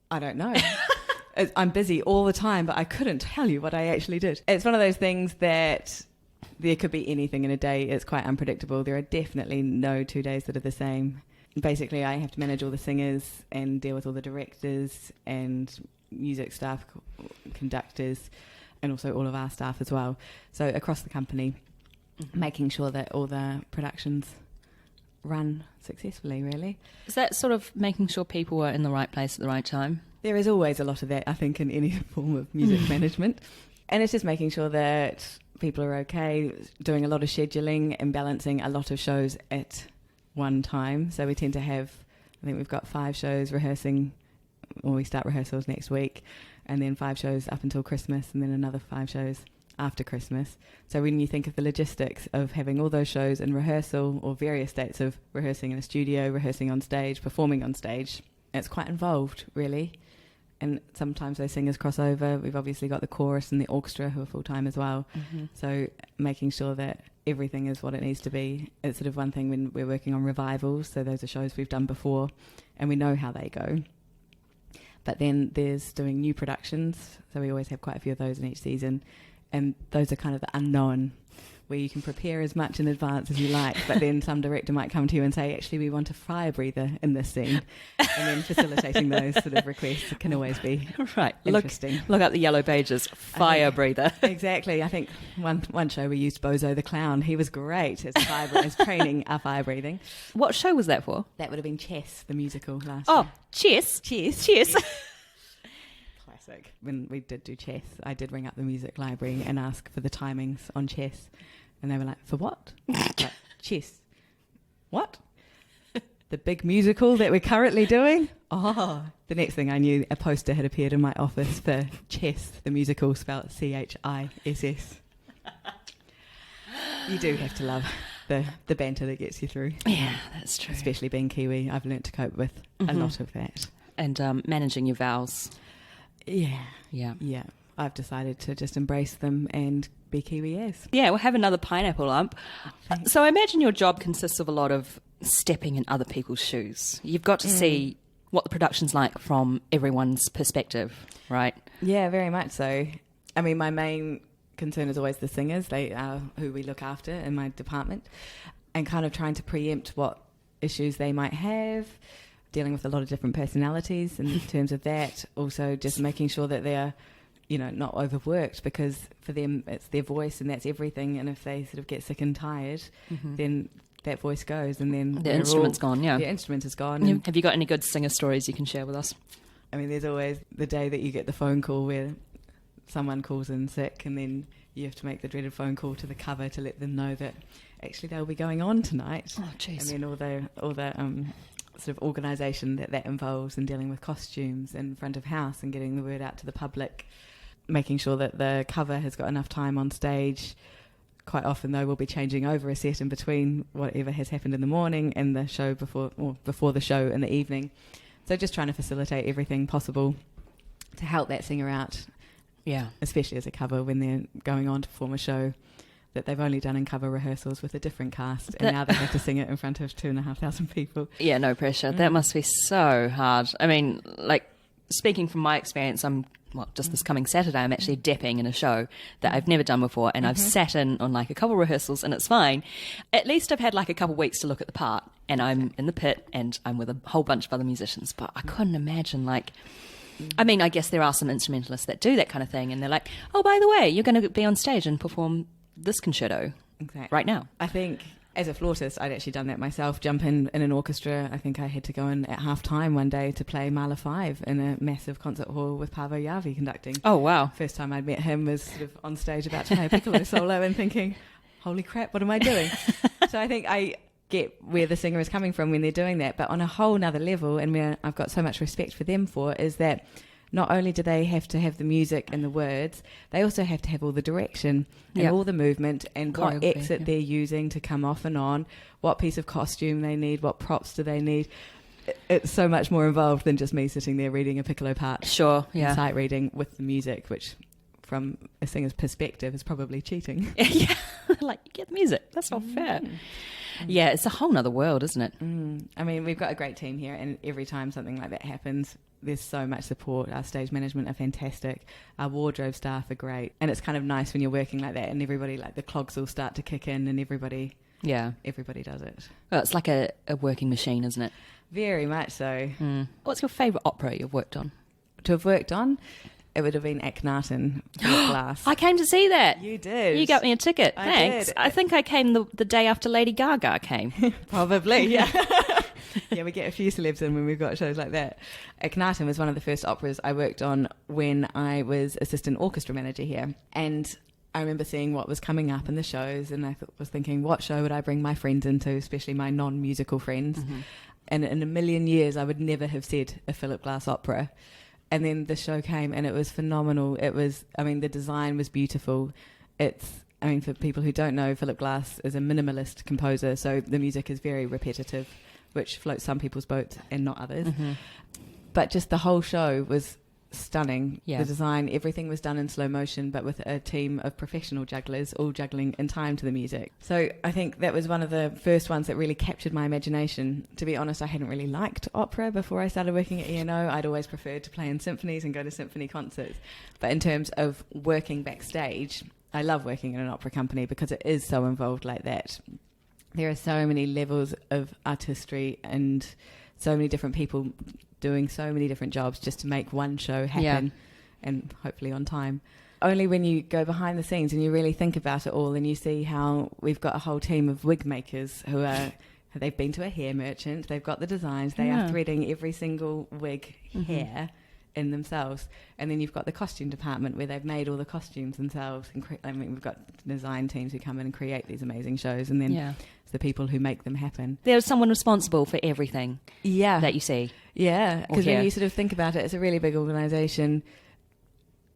I don't know. I'm busy all the time, but I couldn't tell you what I actually did. It's one of those things that there could be anything in a day. It's quite unpredictable. There are definitely no 2 days that are the same. Basically, I have to manage all the singers and deal with all the directors and music staff, conductors, and also all of our staff as well. So across the company, making sure that all the productions run successfully, really. Is that sort of making sure people are in the right place at the right time? There is always a lot of that, I think, in any form of music management. And it's just making sure that people are okay, doing a lot of scheduling and balancing a lot of shows at one time. So we tend to have, I think we've got 5 shows rehearsing, or we start rehearsals next week, and then 5 shows up until Christmas, and then another 5 shows after Christmas. So when you think of the logistics of having all those shows in rehearsal, or various dates of rehearsing in a studio, rehearsing on stage, performing on stage, it's quite involved, really. And sometimes those singers cross over. We've obviously got the chorus and the orchestra who are full-time as well. So making sure that everything is what it needs to be. It's sort of one thing when we're working on revivals. So those are shows we've done before and we know how they go. But then there's doing new productions. So we always have quite a few of those in each season. And those are kind of the unknown, where you can prepare as much in advance as you like, but then some director might come to you and say, actually, we want a fire breather in this scene. And then facilitating those sort of requests can always be interesting. Look up the yellow pages, fire breather. Exactly. I think one show we used Bozo the Clown. He was great as training our fire breathing. What show was that for? That would have been Chess, the musical last year. Oh, Chess. Classic. When we did do Chess, I did ring up the music library and ask for the timings on Chess. And they were like, for what? Like, Chess. What? The big musical that we're currently doing? Oh. The next thing I knew, a poster had appeared in my office for Chess, the musical, spelled CHISS. You do have to love the banter that gets you through. Yeah, that's true. Especially being Kiwi, I've learnt to cope with a lot of that. And managing your vowels. Yeah. I've decided to just embrace them and be Kiwi as. Yeah, we'll have another pineapple lump. So I imagine your job consists of a lot of stepping in other people's shoes. You've got to see what the production's like from everyone's perspective, right? Yeah, very much so. I mean, my main concern is always the singers. They are who we look after in my department, and kind of trying to preempt what issues they might have, dealing with a lot of different personalities in terms of that. Also just making sure that they're, you know, not overworked, because for them it's their voice and that's everything, and if they sort of get sick and tired, then that voice goes, and then the instrument's gone. Yeah, the instrument is gone. Have you got any good singer stories you can share with us? I mean, there's always the day that you get the phone call where someone calls in sick, and then you have to make the dreaded phone call to the cover to let them know that actually they'll be going on tonight. Oh, jeez. And then all the sort of organisation that involves, and dealing with costumes and front of house and getting the word out to the public, making sure that the cover has got enough time on stage. Quite often, though, we'll be changing over a set in between whatever has happened in the morning and the show before the show in the evening. So just trying to facilitate everything possible to help that singer out. Yeah. Especially as a cover when they're going on to perform a show that they've only done in cover rehearsals with a different cast, and now they have to sing it in front of 2,500 people. Yeah, no pressure. That must be so hard. I mean, like, speaking from my experience, just this coming Saturday, I'm actually depping in a show that I've never done before, and I've sat in on like a couple rehearsals, and it's fine. At least I've had like a couple weeks to look at the part, and I'm in the pit, and I'm with a whole bunch of other musicians, but I couldn't imagine, like, I mean, I guess there are some instrumentalists that do that kind of thing, and they're like, oh, by the way, you're going to be on stage and perform this concerto right now. I think as a flautist, I'd actually done that myself, jump in an orchestra. I think I had to go in at half-time one day to play Mahler 5 in a massive concert hall with Paavo Järvi conducting. Oh, wow. First time I'd met him was sort of on stage about to play a piccolo solo and thinking, holy crap, what am I doing? So I think I get where the singer is coming from when they're doing that, but on a whole nother level, and where I've got so much respect for them for, is that not only do they have to have the music and the words, they also have to have all the direction and all the movement and what exit they're using to come off and on, what piece of costume they need, what props do they need. It's so much more involved than just me sitting there reading a piccolo part. Sure, yeah. And sight reading with the music, which from a singer's perspective is probably cheating. Yeah, like, you get the music. That's not fair. Yeah, it's a whole nother world, isn't it? I mean, we've got a great team here, and every time something like that happens, there's so much support. Our stage management are fantastic. Our wardrobe staff are great. And it's kind of nice when you're working like that and everybody, like, the clogs all start to kick in and everybody does it. Well, it's like a working machine, isn't it? Very much so. What's your favourite opera you've worked on? To have worked on? It would have been Akhenaten, Philip Glass. I came to see that. You did. You got me a ticket. Thanks. I think I came the day after Lady Gaga came. Probably, yeah. Yeah, we get a few celebs in when we've got shows like that. Akhenaten was one of the first operas I worked on when I was assistant orchestra manager here. And I remember seeing what was coming up in the shows, and I was thinking, what show would I bring my friends into, especially my non-musical friends? And in a million years, I would never have said a Philip Glass opera. And then the show came, and it was phenomenal. It was, I mean, the design was beautiful. I mean, for people who don't know, Philip Glass is a minimalist composer, so the music is very repetitive, which floats some people's boat and not others. But just the whole show was stunning. The design, everything was done in slow motion, but with a team of professional jugglers all juggling in time to the music. So I think that was one of the first ones that really captured my imagination. To be honest, I hadn't really liked opera before I started working at E&O. I'd always preferred to play in symphonies and go to symphony concerts. But in terms of working backstage, I love working in an opera company because it is so involved like that. There are so many levels of artistry and so many different people doing so many different jobs just to make one show happen, and hopefully on time. Only when you go behind the scenes and you really think about it all, and you see how we've got a whole team of wig makers they've been to a hair merchant, they've got the designs, they are threading every single wig hair in themselves, and then you've got the costume department where they've made all the costumes themselves, and we've got design teams who come in and create these amazing shows, and then it's the people who make them happen. There's someone responsible for everything that you see. Yeah, because when you sort of think about it, it's a really big organisation.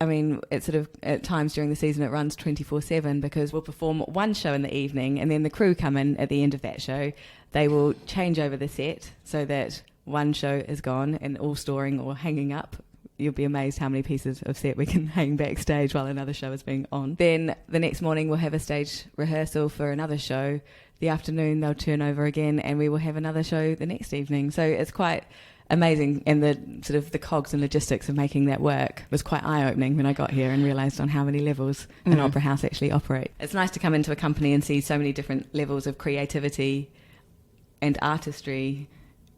I mean, it's sort of, at times during the season, it runs 24/7 because we'll perform one show in the evening, and then the crew come in at the end of that show. They will change over the set so that one show is gone and all storing or hanging up. You'll be amazed how many pieces of set we can hang backstage while another show is being on. Then the next morning we'll have a stage rehearsal for another show. The afternoon they'll turn over again, and we will have another show the next evening. So it's quite amazing, and the sort of the cogs and logistics of making that work was quite eye-opening when I got here and realised on how many levels an opera house actually operates. It's nice to come into a company and see so many different levels of creativity and artistry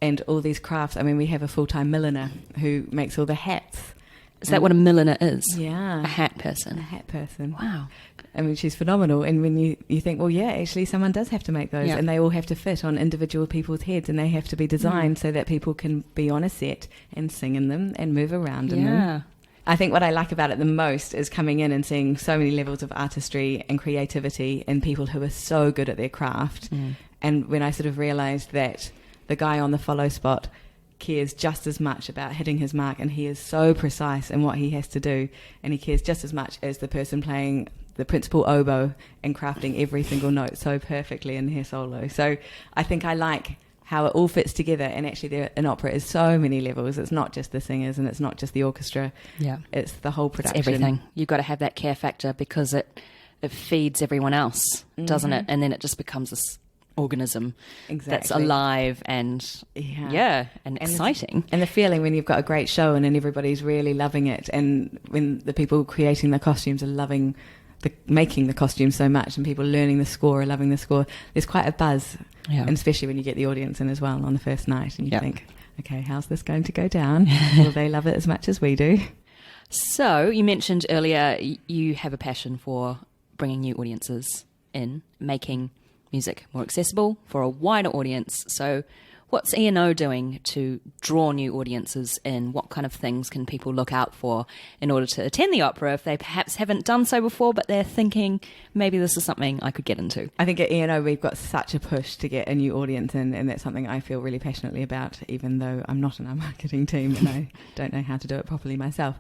and all these crafts. I mean, we have a full-time milliner who makes all the hats. Is that what a milliner is? Yeah. A hat person. A hat person. Wow. I mean, she's phenomenal. And when you think, well, yeah, actually someone does have to make those, and they all have to fit on individual people's heads, and they have to be designed so that people can be on a set and sing in them and move around in them. I think what I like about it the most is coming in and seeing so many levels of artistry and creativity in people who are so good at their craft. And when I sort of realised that the guy on the follow spot cares just as much about hitting his mark, and he is so precise in what he has to do, and he cares just as much as the person playing the principal oboe and crafting every single note so perfectly in their solo. So I think I like how it all fits together, and actually an opera is so many levels. It's not just the singers and it's not just the orchestra. Yeah, it's the whole production. It's everything. You've got to have that care factor because it feeds everyone else, doesn't it? And then it just becomes this organism that's alive and and exciting. And the feeling when you've got a great show and everybody's really loving it, and when the people creating the costumes are loving making the costumes so much, and people learning the score or loving the score, there's quite a buzz. And especially when you get the audience in as well on the first night, and you think, okay, how's this going to go down? Will they love it as much as we do? So you mentioned earlier you have a passion for bringing new audiences in, making music more accessible for a wider audience. So what's E&O doing to draw new audiences in? What kind of things can people look out for in order to attend the opera if they perhaps haven't done so before, but they're thinking, maybe this is something I could get into? I think at E&O we've got such a push to get a new audience in, and that's something I feel really passionately about, even though I'm not in our marketing team and I don't know how to do it properly myself.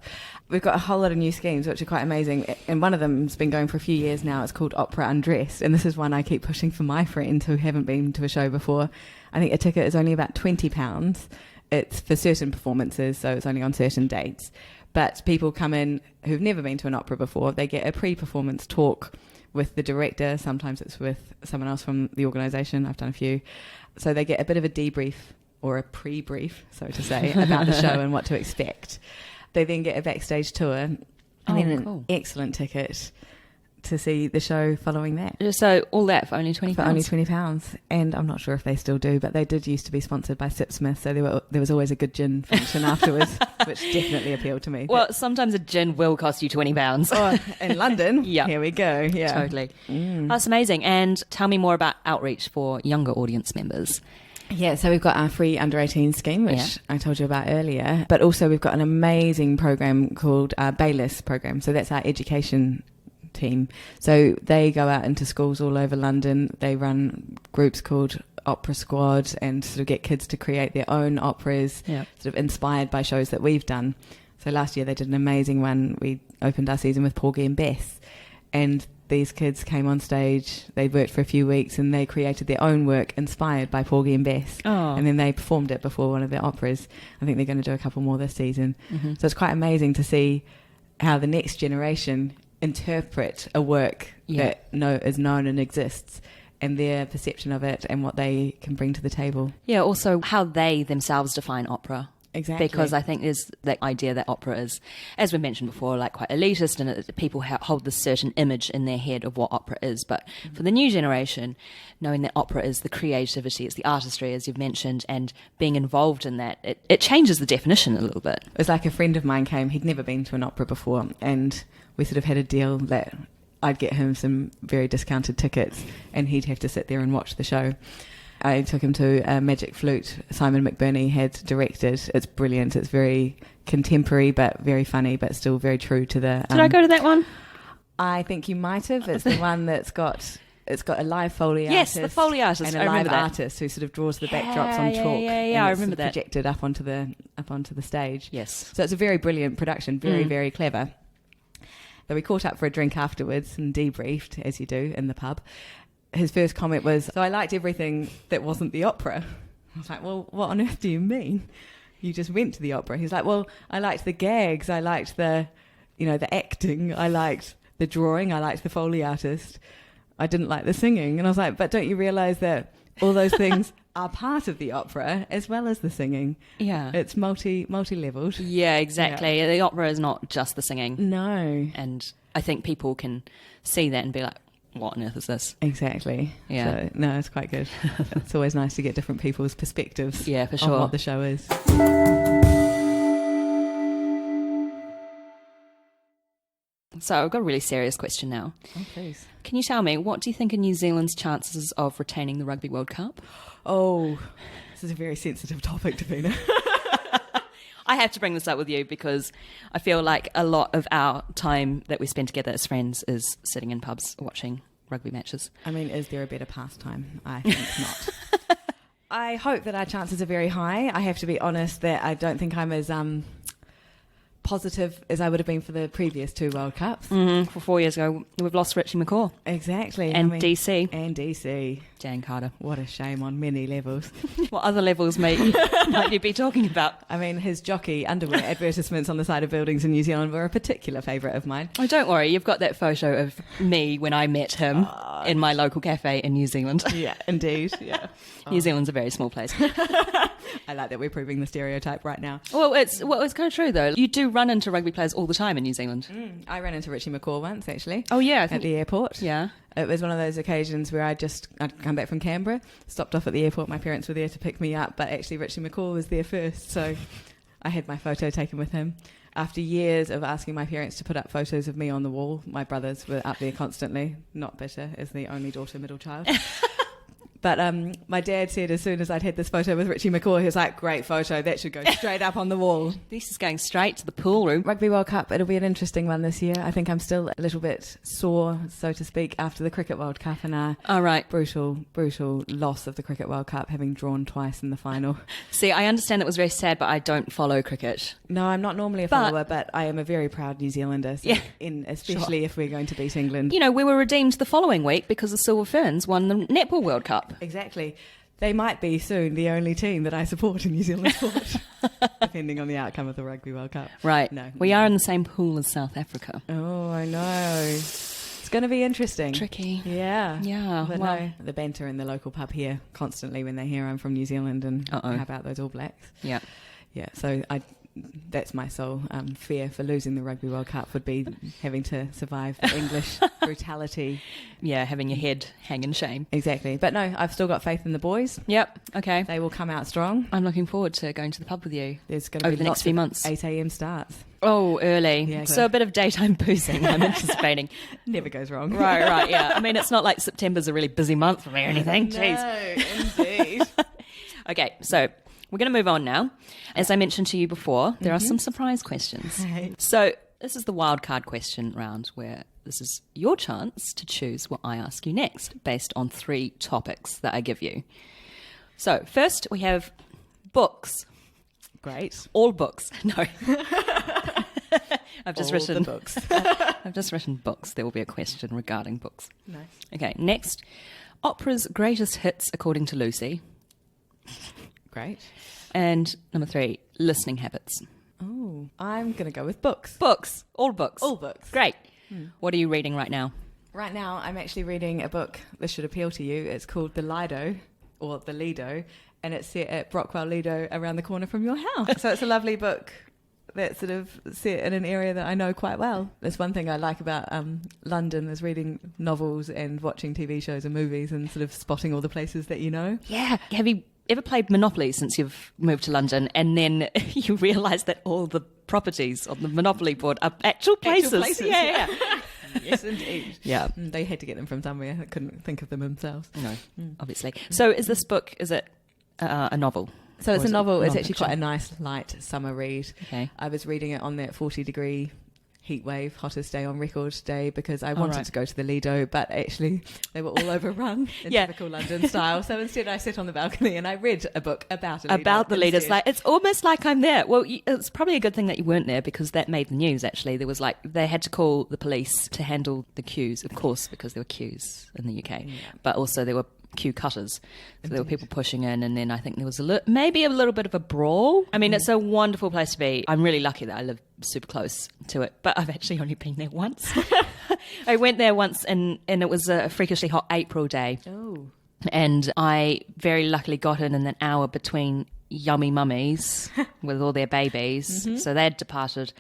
We've got a whole lot of new schemes which are quite amazing, and one of them's been going for a few years now. It's called Opera Undressed, and this is one I keep pushing for my friends who haven't been to a show before. I think a ticket is only about £20. It's for certain performances, so it's only on certain dates. But people come in who've never been to an opera before. They get a pre-performance talk with the director. Sometimes it's with someone else from the organisation. I've done a few. So they get a bit of a debrief, or a pre-brief, so to say, about the show and what to expect. They then get a backstage tour, and then an excellent ticket to see the show following that. So all that for only £20? For only £20. And I'm not sure if they still do, but they did used to be sponsored by Sipsmith, so there was always a good gin function afterwards, which definitely appealed to me. Well, sometimes a gin will cost you £20. Oh, in London? Here we go. Yeah. Totally. That's amazing. And tell me more about outreach for younger audience members. Yeah, so we've got our free under 18 scheme, which I told you about earlier, but also we've got an amazing program called our Bayless program. So that's our education team. So they go out into schools all over London. They run groups called Opera Squad and sort of get kids to create their own operas, sort of inspired by shows that we've done. So last year they did an amazing one. We opened our season with Porgy and Bess, and these kids came on stage. They worked for a few weeks and they created their own work inspired by Porgy and Bess. And then they performed it before one of their operas. I think they're going to do a couple more this season. So it's quite amazing to see how the next generation interpret a work that is known and exists, and their perception of it and what they can bring to the table. Yeah, also how they themselves define opera. Exactly. Because I think there's that idea that opera is, as we mentioned before, like quite elitist, and people hold this certain image in their head of what opera is. But for the new generation, knowing that opera is the creativity, it's the artistry, as you've mentioned, and being involved in that, it changes the definition a little bit. It was like a friend of mine came, he'd never been to an opera before, and we sort of had a deal that I'd get him some very discounted tickets and he'd have to sit there and watch the show. I took him to a Magic Flute Simon McBurney had directed. It's brilliant. It's very contemporary but very funny, but still very true to the... Did I go to that one? I think you might have. It's the one that's got... It's got a live Foley artist. Yes, the Foley artist. And a live artist who sort of draws the backdrops on chalk. Yeah, I remember that. Projected up onto the stage. Yes. So it's a very brilliant production, very, very clever. So we caught up for a drink afterwards and debriefed, as you do in the pub. His first comment was, so I liked everything that wasn't the opera. I was like, well, what on earth do you mean? You just went to the opera. He's like, well, I liked the gags. I liked the acting. I liked the drawing. I liked the Foley artist. I didn't like the singing. And I was like, but don't you realise that all those things are part of the opera as well as the singing? Yeah. It's multi-leveled. Yeah, exactly. The opera is not just the singing. No. And I think people can see that and be like, what on earth is this? Exactly. Yeah. So, no, it's quite good. It's always nice to get different people's perspectives Yeah, for sure. on what the show is. So I've got a really serious question now. Oh, please. Can you tell me, what do you think are New Zealand's chances of retaining the Rugby World Cup? Oh, this is a very sensitive topic, Davina. I have to bring this up with you because I feel like a lot of our time that we spend together as friends is sitting in pubs watching rugby matches. I mean, is there a better pastime? I think not. I hope that our chances are very high. I have to be honest that I don't think I'm as positive as I would have been for the previous 2 World Cups. For 4 years ago, we've lost Richie McCaw. Exactly. And DC. And DC. Dan Carter. What a shame on many levels. What other levels might you be talking about? I mean, his jockey underwear advertisements on the side of buildings in New Zealand were a particular favourite of mine. Oh, don't worry. You've got that photo of me when I met him in my local cafe in New Zealand. Yeah, indeed. Yeah. New Zealand's a very small place. I like that we're proving the stereotype right now. Well, it's kind of true, though. You do run into rugby players all the time in New Zealand. I ran into Richie McCaw once, actually. Oh, yeah. At the airport. Yeah. It was one of those occasions where I'd come back from Canberra, stopped off at the airport. My parents were there to pick me up, but actually Richie McCaw was there first. So I had my photo taken with him. After years of asking my parents to put up photos of me on the wall, my brothers were up there constantly, not bitter as the only daughter, middle child. But my dad said as soon as I'd had this photo with Richie McCaw, he was like, great photo, that should go straight up on the wall. This is going straight to the pool room. Rugby World Cup, it'll be an interesting one this year. I think I'm still a little bit sore, so to speak, after the Cricket World Cup and our brutal loss of the Cricket World Cup, having drawn twice in the final. See, I understand that was very sad, but I don't follow cricket. No, I'm not normally a follower, but I am a very proud New Zealander, so especially if we're going to beat England. You know, we were redeemed the following week because the Silver Ferns won the Netball World Cup. Exactly. They might be soon the only team that I support in New Zealand sport, depending on the outcome of the Rugby World Cup. Right. No. We are in the same pool as South Africa. Oh, I know. It's going to be interesting. Tricky. Yeah. Yeah. But well, no, the banter in the local pub here constantly when they hear I'm from New Zealand and how about those All Blacks? Yeah. Yeah, so that's my sole fear for losing the Rugby World Cup would be having to survive the English brutality. Yeah, having your head hang in shame. Exactly. But no, I've still got faith in the boys. Yep. Okay. They will come out strong. I'm looking forward to going to the pub with you. There's going to over be the next few months. 8 a.m. starts. Oh, early. Yeah, so a bit of daytime boozing I'm anticipating. Never goes wrong. Right, yeah. I mean, it's not like September's a really busy month for me or anything. Jeez. No, indeed. Okay, so we're going to move on now. As I mentioned to you before, there are some surprise questions. Right. So this is the wild card question round where this is your chance to choose what I ask you next based on 3 topics that I give you. So first we have books. Great. All books. No. I've just All written the books. I've just written books. There will be a question regarding books. Nice. Okay, next. Opera's greatest hits according to Lucy. Great. And number 3, listening habits. Oh, I'm going to go with books. Books. All books. All books. Great. What are you reading right now? Right now, I'm actually reading a book that should appeal to you. It's called The Lido, or The Lido, and it's set at Brockwell Lido around the corner from your house. So it's a lovely book that's sort of set in an area that I know quite well. That's one thing I like about London is reading novels and watching TV shows and movies and sort of spotting all the places that you know. Yeah. Have you ever played Monopoly since you've moved to London and then you realise that all the properties on the Monopoly board are actual places? Yeah. Yes, indeed. Yeah. They had to get them from somewhere. They couldn't think of them themselves. No, obviously. So is this book, is it a novel? So it's a novel. It's actually non-fiction? quite a nice, light summer read. Okay. I was reading it on that 40-degree heat wave, hottest day on record day, because I wanted to go to the Lido, but actually they were all overrun in typical London style. So instead I sat on the balcony and I read a book about a Lido. About the Lido. It's almost like I'm there. Well, it's probably a good thing that you weren't there because that made the news, actually. There was they had to call the police to handle the queues, of course, because there were queues in the UK. Yeah. But also there were queue cutters. So there were people pushing in, and then I think there was maybe a little bit of a brawl. I mean, it's a wonderful place to be. I'm really lucky that I live super close to it, but I've actually only been there once. I went there once, and it was a freakishly hot April day. Oh. And I very luckily got in an hour between yummy mummies with all their babies. So they'd departed,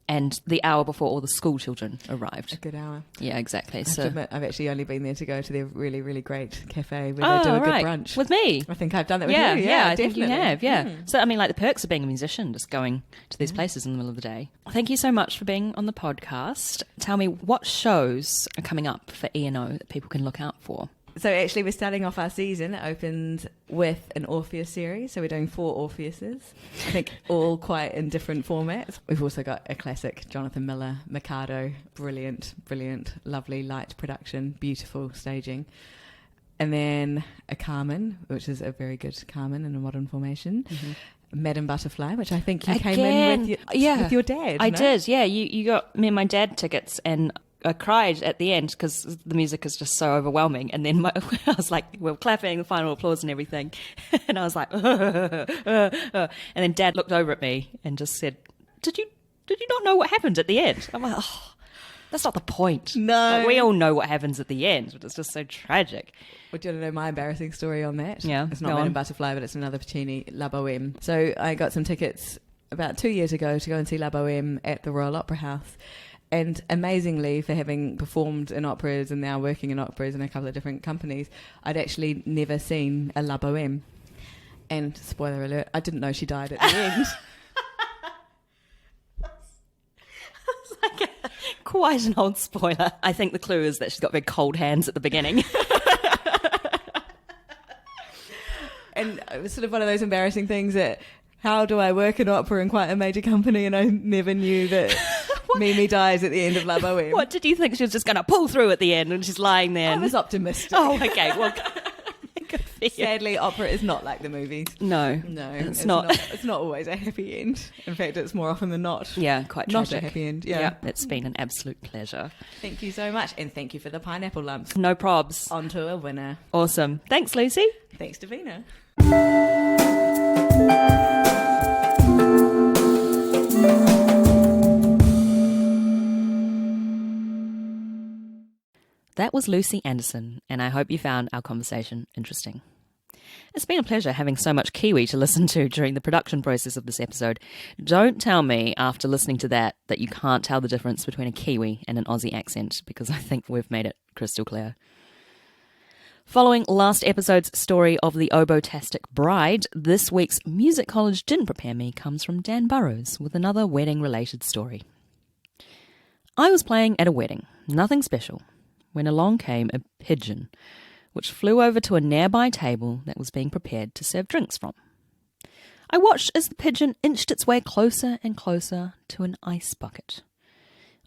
and the hour before all the school children arrived. A good hour. Yeah, exactly. I have So to admit, I've actually only been there to go to their really, really great cafe where they do a good brunch. With me. I think I've done that with Yeah, you. yeah, I definitely. think you have, yeah. So, I mean, like the perks of being a musician, just going to these places in the middle of the day. Thank you so much for being on the podcast. Tell me, what shows are coming up for E&O that people can look out for? So actually we're starting off our season. It opened with an Orpheus series. So we're doing 4 Orpheuses. I think all quite in different formats. We've also got a classic Jonathan Miller, Mikado. Brilliant, lovely light production, beautiful staging. And then a Carmen, which is a very good Carmen in a modern formation. Madam Butterfly, which I think you came in with your dad. I did, yeah. You got me and my dad tickets, and I cried at the end because the music is just so overwhelming. And then I was like, we were clapping, the final applause and everything. And I was like, and then Dad looked over at me and just said, did you not know what happened at the end? I'm like, oh, that's not the point. No. Like, we all know what happens at the end, but it's just so tragic. Well, do you want to know my embarrassing story on that? Yeah, It's not Madam Butterfly, but it's another Puccini, La Boheme. So I got some tickets about 2 years ago to go and see La Boheme at the Royal Opera House. And amazingly, for having performed in operas and now working in operas in a couple of different companies, I'd actually never seen a La Boheme. And spoiler alert, I didn't know she died at the end. It's like quite an old spoiler. I think the clue is that she's got very cold hands at the beginning. And it was sort of one of those embarrassing things that, how do I work in opera in quite a major company and I never knew that Mimi dies at the end of La Boheme. What did you think she was just going to pull through at the end and she's lying there? I was optimistic. Oh, okay. Well, good for you. Sadly, opera is not like the movies. No, It's not. It's not always a happy end. In fact, it's more often than not. Yeah, quite not tragic. a happy end. Yeah. It's been an absolute pleasure. Thank you so much, and thank you for the pineapple lumps. No probs. On to a winner. Awesome. Thanks, Lucy. Thanks, Davina. That was Lucy Anderson, and I hope you found our conversation interesting. It's been a pleasure having so much Kiwi to listen to during the production process of this episode. Don't tell me after listening to that you can't tell the difference between a Kiwi and an Aussie accent, because I think we've made it crystal clear. Following last episode's story of the oboe-tastic bride, this week's Music College Didn't Prepare Me comes from Dan Burrows with another wedding-related story. I was playing at a wedding, nothing special, when along came a pigeon, which flew over to a nearby table that was being prepared to serve drinks from. I watched as the pigeon inched its way closer and closer to an ice bucket.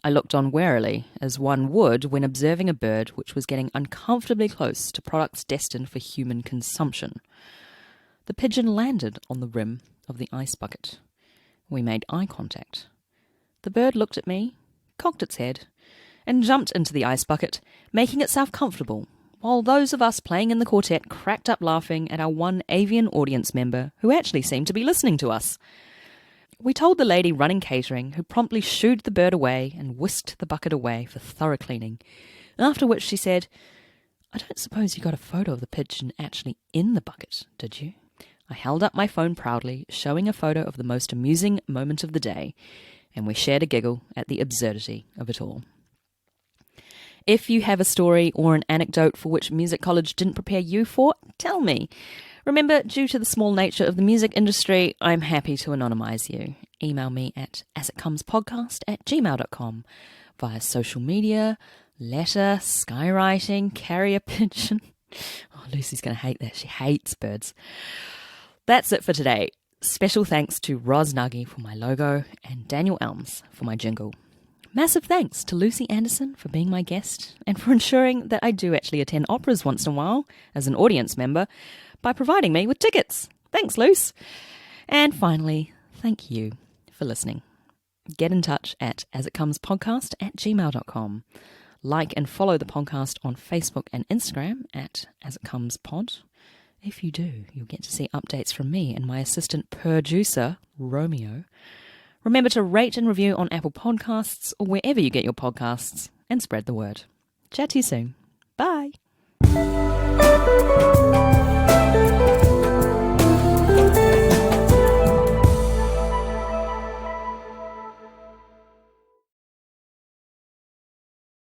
I looked on warily, as one would when observing a bird which was getting uncomfortably close to products destined for human consumption. The pigeon landed on the rim of the ice bucket. We made eye contact. The bird looked at me, cocked its head, and jumped into the ice bucket, making itself comfortable, while those of us playing in the quartet cracked up laughing at our one avian audience member who actually seemed to be listening to us. We told the lady running catering, who promptly shooed the bird away and whisked the bucket away for thorough cleaning, after which she said, "I don't suppose you got a photo of the pigeon actually in the bucket, did you?" I held up my phone proudly, showing a photo of the most amusing moment of the day, and we shared a giggle at the absurdity of it all. If you have a story or an anecdote for which Music College didn't prepare you for, tell me. Remember, due to the small nature of the music industry, I'm happy to anonymise you. Email me at asitcomespodcast@gmail.com via social media, letter, skywriting, carrier pigeon. Oh, Lucy's going to hate that. She hates birds. That's it for today. Special thanks to Roz Nuggy for my logo and Daniel Elms for my jingle. Massive thanks to Lucy Anderson for being my guest and for ensuring that I do actually attend operas once in a while as an audience member by providing me with tickets. Thanks, Luce. And finally, thank you for listening. Get in touch at asitcomespodcast@gmail.com. Like and follow the podcast on Facebook and Instagram at asitcomespod. If you do, you'll get to see updates from me and my assistant producer, Romeo. Remember to rate and review on Apple Podcasts or wherever you get your podcasts and spread the word. Chat to you soon. Bye.